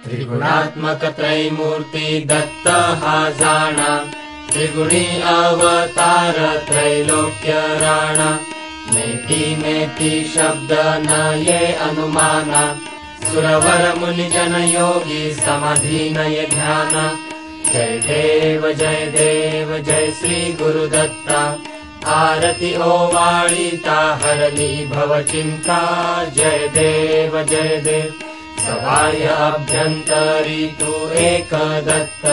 त्रिगुणात्मक त्रैमूर्ती दत्त हा जाणा, त्रिगुणी अवतार त्रैलोक्य राणा। नेति नेति शब्द न ये अनुमाना, सुरवर मुनि जन योगी समाधीन ये ध्याना। जय देव जय श्री गुरुदत्ता, आरती ओवाळीता हरली भव चिंता। जय देव सबाह्य अभ्यंतरी तू एक दत्त,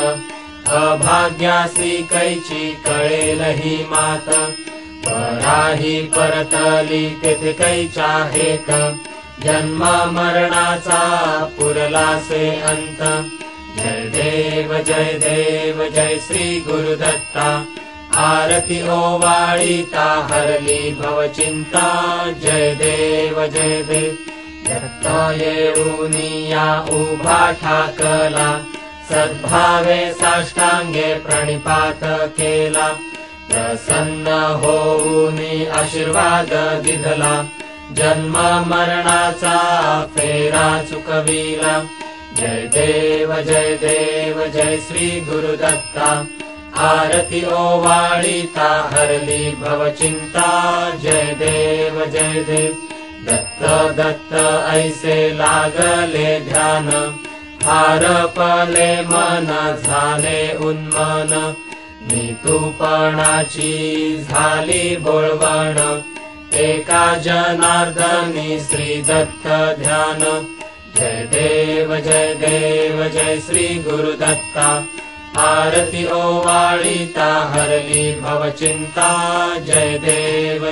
अभाग्यासी कैची कळेल ही मात। पराही परतली तेथे कैच्या हेत, जन्म मरणाचा पुरलासे अंत। जय देव जय श्री गुरुदत्ता, आरती ओवाळीता हरली भव चिंता। जय देव दत्त येऊनिया उभा ठाकला, सद्भावे साष्टांगे प्रणिपात केला। प्रसन्न होऊनी आशीर्वाद दिधला, जन्म मरणाचा फेरा चुकविला। जय देव जय श्री गुरुदत्ता, आरती ओवाळीता हरली भव चिंता। जय देव दत्त ऐसे लागले ध्यान, हारपले मन झाले उन्मन। नितूपणाची झाली बोळवण, एका जनार्दनी श्री दत्त ध्यान। जय देव जय श्री गुरुदत्ता, आरती ओवाळीता हरली भव चिंता। जय देव